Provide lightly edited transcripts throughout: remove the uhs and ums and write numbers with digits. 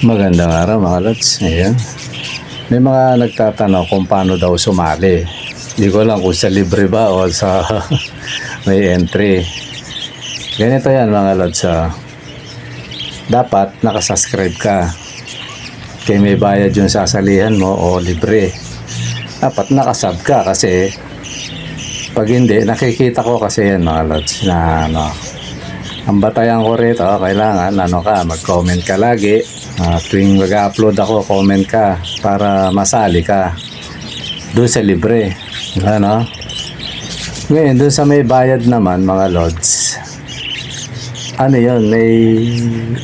Magandang araw mga lods. Ayan. May mga nagtatanong kung paano daw sumali. Hindi ko lang kung sa libre ba o sa may entry. Ganito yan mga lods. Dapat nakasubscribe ka. Kaya may bayad yung sasalihan mo o libre. Dapat nakasub ka kasi pag hindi, nakikita ko kasi yan mga lods na ang batayan ko rito, kailangan mag-comment ka lagi. Tuwing mag-upload ako, comment ka para masali ka doon sa libre. Ngayon, doon sa may bayad naman mga lods, yun, may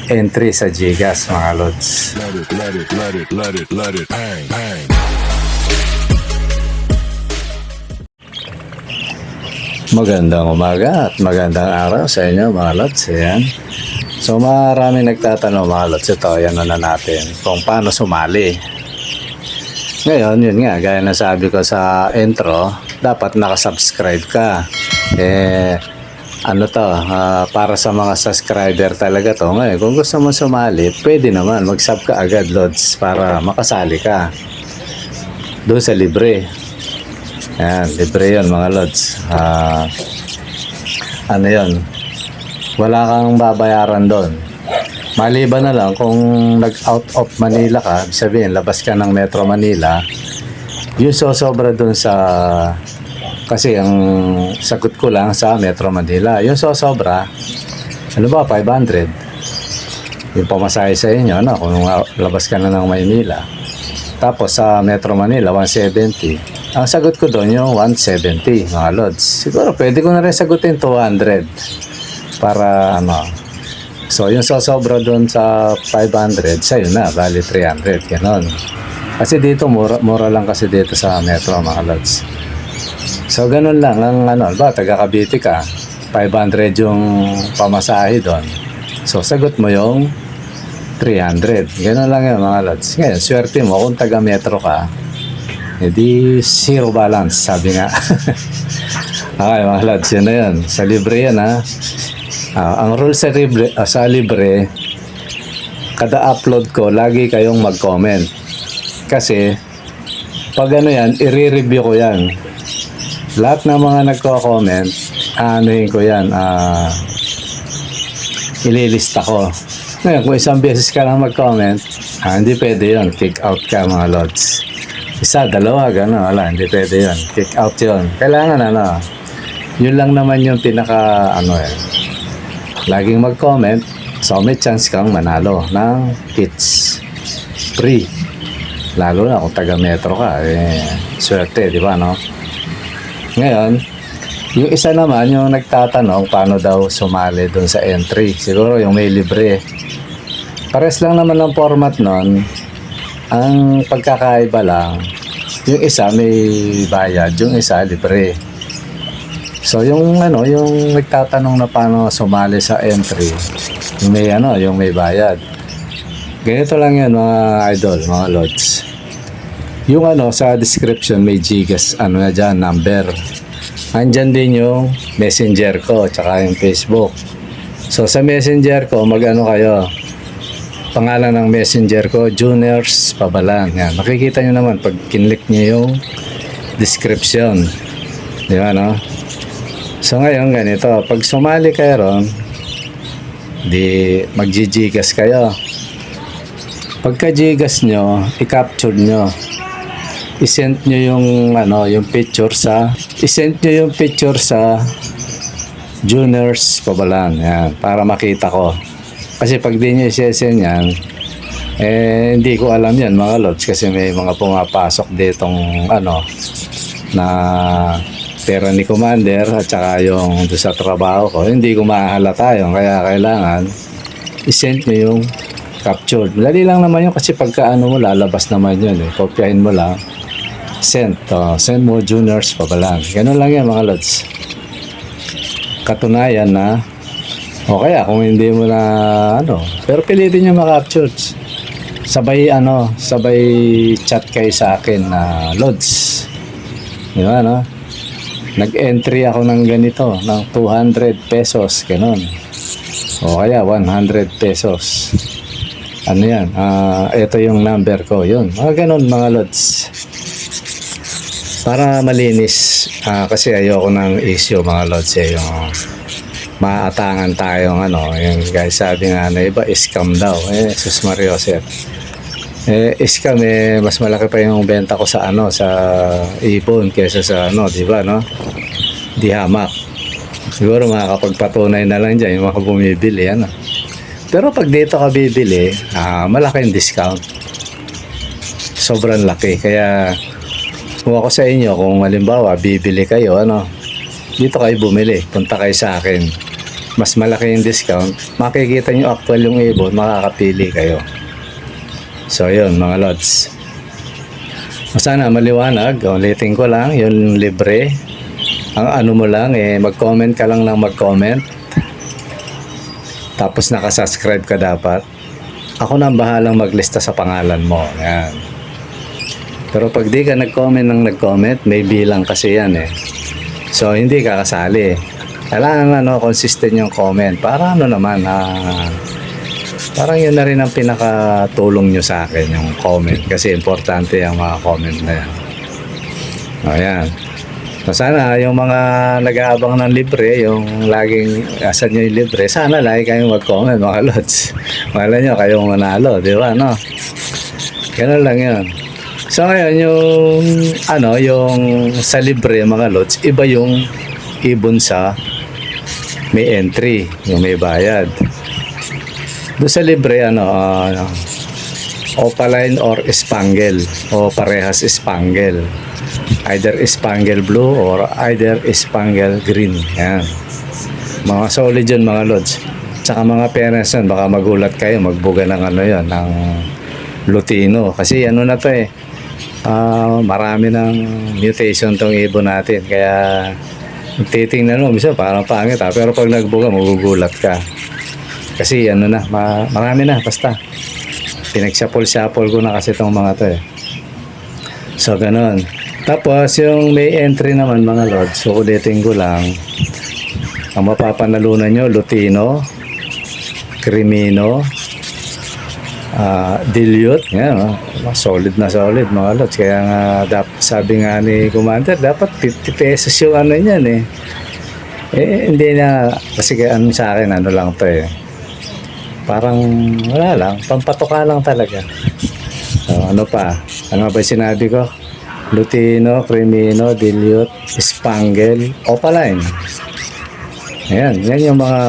entry sa Gcash mga lods. Let it, bang, bang. Magandang umaga at magandang araw sa inyo mga lods. Ayan. So maraming nagtatanong mga lods. Ito, yan na natin kung paano sumali. Ngayon, yun nga, gaya na sabi ko sa intro, dapat nakasubscribe ka. Para sa mga subscriber talaga to. Ngayon, kung gusto mo sumali, pwede naman mag-sub ka agad lods para makasali ka doon sa libre. Ayan, libre yun mga lods. Yun, wala kang babayaran doon. Maliban na lang kung nag-out of Manila ka, sabihin, labas ka ng Metro Manila, yung sosobra doon sa, kasi ang sagot ko lang sa Metro Manila, yung sosobra, 500. Yung pamasahe sa inyo, kung labas ka na ng Maynila. Tapos sa Metro Manila, 170. Ang sagot ko doon yung 170 mga lods. Siguro pwede ko na rin sagutin 200 para So yung sosobra doon sa 500 sa'yo na, bali 300 ganon. Kasi dito mura lang kasi dito sa Metro mga lods. So ganon lang ang taga Cavite ka, 500 yung pamasahe doon. So sagot mo yung 300. Ganon lang yun mga lods. Ngayon swerte mo kung taga Metro ka, hindi zero balance, sabi nga. Okay mga lods, yun na yun. Sa libre yan ang rule sa libre, kada upload ko, lagi kayong mag-comment. Kasi, pag yan, i-review ko yan. Lahat ng mga nagko-comment, ko yan, ililista ko. Ngayon, kung isang beses ka lang mag-comment, hindi pwede yun. Kick out ka mga lods. Isa, dalawa, gano'n, wala, hindi pwede yun. Kick out yun. Kailangan, yun lang naman yung pinaka, laging mag-comment, so may chance kang manalo ng hits. Free. Lalo na kung taga-metro ka, swerte, di ba, no? Ngayon, yung isa naman, yung nagtatanong, paano daw sumali doon sa entry. Siguro yung may libre. Pares lang naman ng format nun. Ang pagkakaiba lang, yung isa may bayad, yung isa libre. So yung yung nagtatanong na paano sumali sa entry, yung may yung may bayad. Ganito lang yan mga idol, mga lods. Yung sa description may Gcash na dyan, number. Andyan din yung messenger ko, tsaka yung Facebook. So sa messenger ko, kayo. Pangalan ng messenger ko, Juniors Pabalan. Yan. Makikita nyo naman pag kinlik nyo yung description. Di ba, no? So ngayon, ganito. Pag sumali kayo ron, di mag-Gcash kayo. Pagka Gcash nyo, i-capture nyo. I-send nyo yung picture sa Juniors Pabalan. Yan. Para makita ko. Kasi pag di nyo i-send yan, hindi ko alam yan mga lods kasi may mga pumapasok ditong na pera ni Commander at saka yung doon sa trabaho ko, hindi ko mahalata yun, kaya kailangan i-send nyo yung captured. Dali lang naman yun kasi pagka mo lalabas naman yun kopyahin mo lang, send mo Juniors Pabalan. Ganun lang yan mga lods. Katunayan na o kaya kung hindi mo na pero pilitin nyo ma-capture. Sabay chat kayo sa akin na lods. Di ba, nag-entry ako ng ganito, ng 200 pesos, ganun. O kaya 100 pesos. Ano yan? Ito yung number ko. Yun. Mga ganun mga lods. Para malinis. Kasi ayoko ng issue mga lods. Yung maatangan tayong ano. Yung guys sabi nga na iba, scam daw. Jesus Maria Joseph. Scam mas malaki pa yung benta ko sa ano, sa ipon kesa sa ano, di ba, no? Di hamak. Siguro makakapagpatunay na lang dyan yung mga bumibili, ano. Pero pag dito ka bibili, malaking discount. Sobrang laki. Kaya kung ako sa inyo, kung halimbawa bibili kayo, ano, dito kayo bumili, punta kayo sa akin. Mas malaki yung discount. Makikita nyo actual yung ibon, makakapili kayo. So yun mga lods. Sana maliwanag. Ulitin ko lang, yun libre. Ang ano mo lang, mag-comment ka lang ng mag-comment. Tapos nakasubscribe ka dapat. Ako na ang bahalang maglista sa pangalan mo. Yan. Pero pag di ka nag-comment ng nag-comment, may bilang kasi yan eh. So hindi ka kasali. Kailangan consistent yung comment. Para ano naman, parang yun na rin ang pinakatulong nyo sa akin, yung comment. Kasi importante yung mga comment na yan. Ayan. So sana yung mga nag-aabang ng libre, yung laging asan nyo yung libre, sana lagi kayong mag-comment mga lods. Wala nyo kayong manalo, di ba, no? Ganun lang yun. So ngayon yung yung sa libre mga lods, iba yung ibon sa may entry, yung may bayad. Doon sa libre, opaline or spangle, o parehas spangle. Either spangle blue or either spangle green. Yan. Mga solid yun mga lods. Tsaka mga parents yan, baka magulat kayo, magbuga ng ng Lutino. Kasi na to marami ng mutation tong ibon natin. Kaya titingnan mo, bisa parang pangit pero pag nagbuga, magugulat ka. Kasi marami na, basta pinagsapol-sapol ko na kasi itong mga to So ganun. Tapos yung may entry naman mga lods, so ulitin ko lang, ang mapapanalunan nyo, Lutino, Crimino, Dilute, yan, solid na solid mga lods. Kaya nga sabi nga ni Commander, dapat 50 pesos yung niyan hindi na, kasi sa akin lang to parang wala lang, pampatuka lang talaga. So, ano ba yung sinabi ko? Lutino, Crimino, Dilute, Spangle, Opaline. Yan yung mga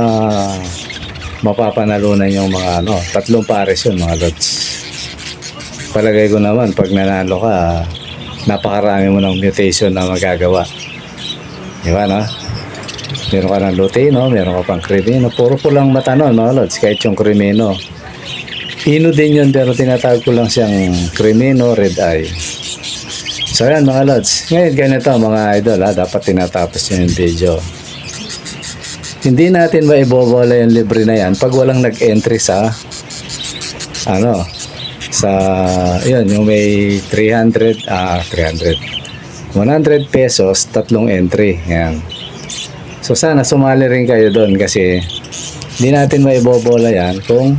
mapapanalunan yung mga tatlong pares yun mga lods. Palagay ko naman pag nanalo ka, napakarami mo ng mutation na magagawa. Di ba, no? Meron ka ng Lutino, meron ka pang Crimino. Puro pulang mata nun, mga lods. Kahit yung Crimino. Ino din yun, pero tinatawag ko lang siyang Crimino Red Eye. So yan mga lods. Ngayon ganito mga idol, dapat tinatapos yun yung video. Hindi natin maibobola yung libre na yan pag walang nag-entry sa yung may 100 pesos, tatlong entry. Yan. So sana sumali rin kayo doon kasi hindi natin maibobola yan kung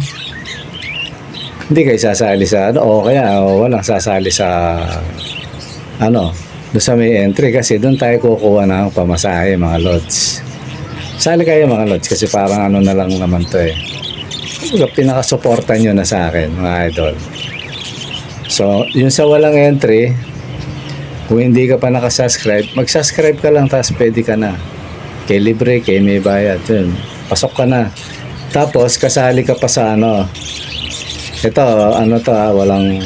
hindi kayo sasali sa o kaya walang sasali sa doon sa may entry kasi doon tayo kukuha ng pamasahe mga lods. Sali kayo mga lods kasi parang na lang naman to pinakasuporta nyo na sa akin mga idol. So yung sa walang entry, kung hindi ka pa nakasubscribe, mag-subscribe ka lang tapos pwede ka na. Kay libre, kay may bayad. Yun. Pasok ka na. Tapos, kasali ka pa sa Ito, walang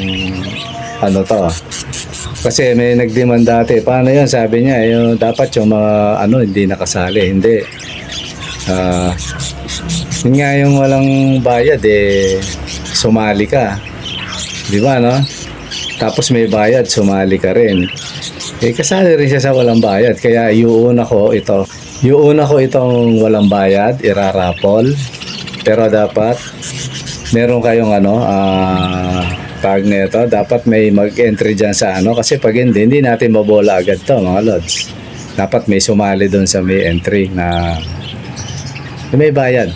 Kasi may nag-demand dati. Paano yun? Sabi niya, dapat yung mga hindi nakasali. Hindi. Yun nga yung walang bayad, sumali ka. Di ba, no? Tapos may bayad, sumali ka rin. Kasali rin siya sa walang bayad. Kaya iuuna ko itong walang bayad, irarapol. Pero dapat meron kayong tag nito, dapat may mag-entry dyan sa kasi pag hindi natin mabola agad to mga lods. Dapat may sumali doon sa may entry na may bayad.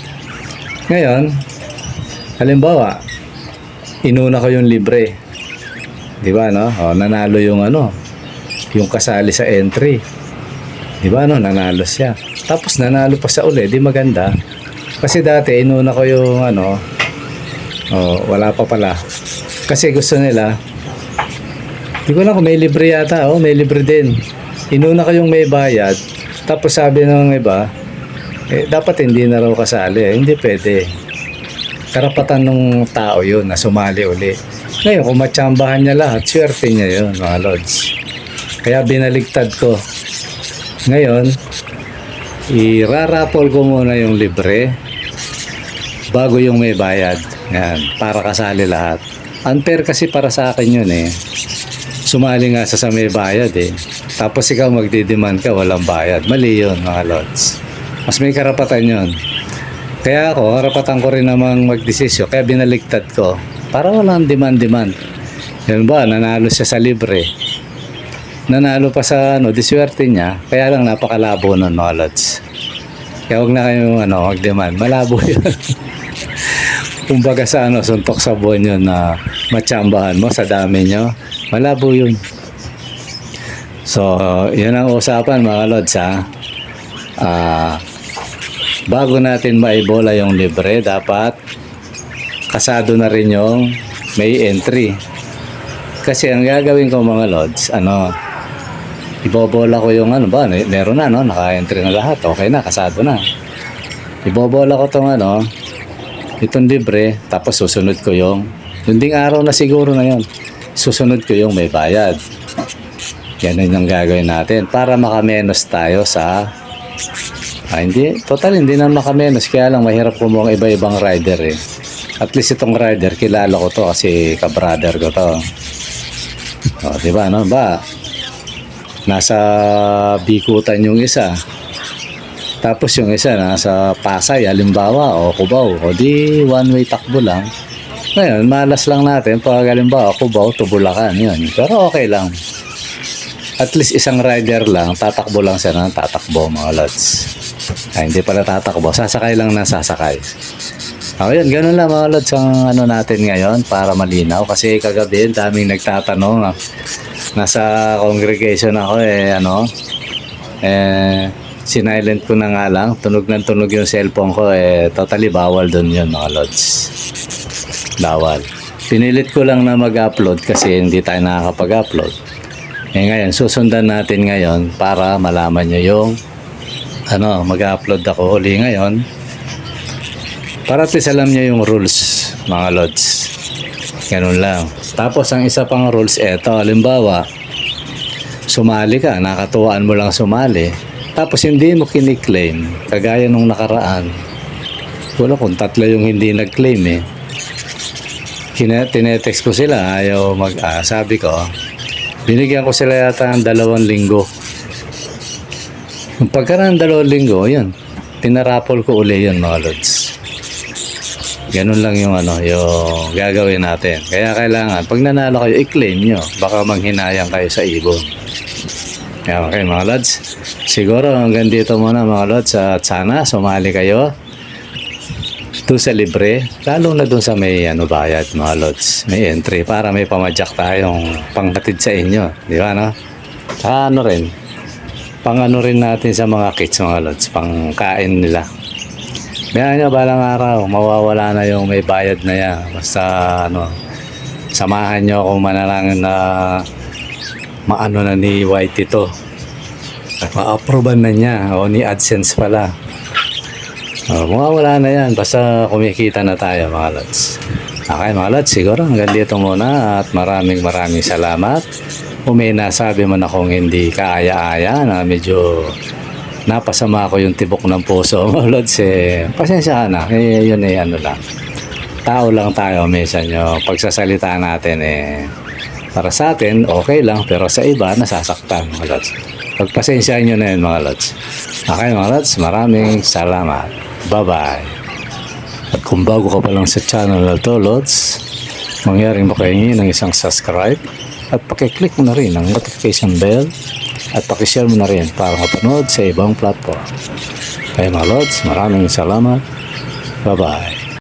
Ngayon, halimbawa, inuna ko yung libre. Di ba, no? O, nanalo yung ano, yung kasali sa entry. Di ba, no? Nanalo siya. Tapos nanalo pa sa uli, di maganda. Kasi dati, inuna ko yung ano, wala pa pala. Kasi gusto nila, di ko lang kung may libre yata, may libre din. Inuna ko yung may bayad, tapos sabi ng iba, dapat hindi na raw kasali. Hindi pwede. Karapatan ng tao yun na sumali uli. Ngayon, kung matsambahan niya lahat, swerte niya yun, mga lods. Kaya binaligtad ko. Ngayon, irarapol ko muna yung libre bago yung may bayad. Yan, para kasali lahat. Unfair kasi para sa akin yun eh. Sumali nga sa may bayad eh. Tapos ikaw magdidemand ka, walang bayad. Mali yun, mga lods. Mas may karapatan yun. Kaya ako, karapatan ko rin namang magdesisyon. Kaya binaligtad ko. Para walang demand. Yan ba, nanalo siya sa libre. Nanalo pa sa diswerte niya. Kaya lang napakalabo nun, mga lods. Kaya huwag na kayong mag-demand. Malabo yun. Kumbaga sa suntok sa buwan yun na matsambahan mo sa dami nyo. Malabo yun. So, yun ang usapan, mga lods, ha. Bago natin maibola yung libre, dapat kasado na rin yung may entry. Kasi ang gagawin ko, mga lods, ibobola ko yung meron na, naka-entry na lahat, okay na, kasado na. Ibobola ko tong itong libre, tapos susunod ko yung ding araw na siguro na yun, susunod ko yung may bayad. Yan yung gagawin natin para makamenos tayo sa hindi na makamenos, kaya lang mahirap kumuha iba-ibang rider eh. At least itong rider, kilala ko to kasi ka-brother ko to. Diba, nasa Bikutan yung isa. Tapos yung isa nasa Pasay, halimbawa, o Cubao. O di one-way takbo lang. Ngayon, malas lang natin pag halimbawa, Cubao to Bulacan. Yun. Pero okay lang. At least isang rider lang, tatakbo lang siya ng tatakbo, mga lods. Hindi pala tatakbo, sasakay lang na sasakay. Yun, ganun lang mga lods ang natin ngayon para malinaw. Kasi kagabi, daming nagtatanong. Nasa congregation ako sinilent ko na nga lang. Tunog ng tunog yung cellphone ko totally bawal dun yun, mga lods. Bawal. Pinilit ko lang na mag-upload kasi hindi tayo nakakapag-upload. Ngayon, susundan natin ngayon para malaman nyo yung mag-upload ako uli ngayon. Para at least alam nyo yung rules, mga lods. Ganun lang. Tapos ang isa pang rules, halimbawa, sumali ka, nakatuwaan mo lang sumali. Tapos hindi mo kiniklaim, kagaya nung nakaraan. Wala kung 3 yung hindi nag-claim eh. Tinetext ko sila, ayaw sabi ko, binigyan ko sila yata ng 2 linggo. Yung pagkaraan ng 2 linggo, yun, tinarapol ko uli yun, mga lods. Ganun lang yung yung gagawin natin. Kaya kailangan, pag nanalo kayo, i-claim nyo. Baka manghinayang kayo sa ibon. Kaya okay, mga lods. Siguro hanggang dito muna, mga lods. At sana sumali kayo doon sa libre. Lalo na doon sa may bayad, mga lods. May entry para may pamadyak tayong panghatid sa inyo. Di ba, no? Saka rin. Rin natin sa mga kids, mga lods. Pangkain nila. Kaya nyo, balang araw, mawawala na yung may bayad na yan. Basta, samahan nyo kung manalangin na maano na ni White ito. At ma-approvean na niya. O ni AdSense pala. Mawawala na yan. Basta kumikita na tayo, mga lods. Okay, mga lods, siguro hanggang dito muna. At maraming salamat. Kung may nasabi man akong hindi kaaya-aya na medyo napasama ko yung tibok ng puso, mga lods, pasensya ka na, yun lang. Tao lang tayo, minsan yung pagsasalita natin para sa atin, okay lang, pero sa iba, nasasaktan, mga lods. Pagpasensyahan nyo na yun, mga lods. Okay, mga lods, maraming salamat. Bye-bye. At kung bago ka pa lang sa channel na to, lods, mangyaring makahingi ng isang subscribe at pakiclick mo na rin ang notification bell at pakishare mo na rin para mapanood sa ibang platform. Kaya mga lods, maraming salamat. Bye-bye.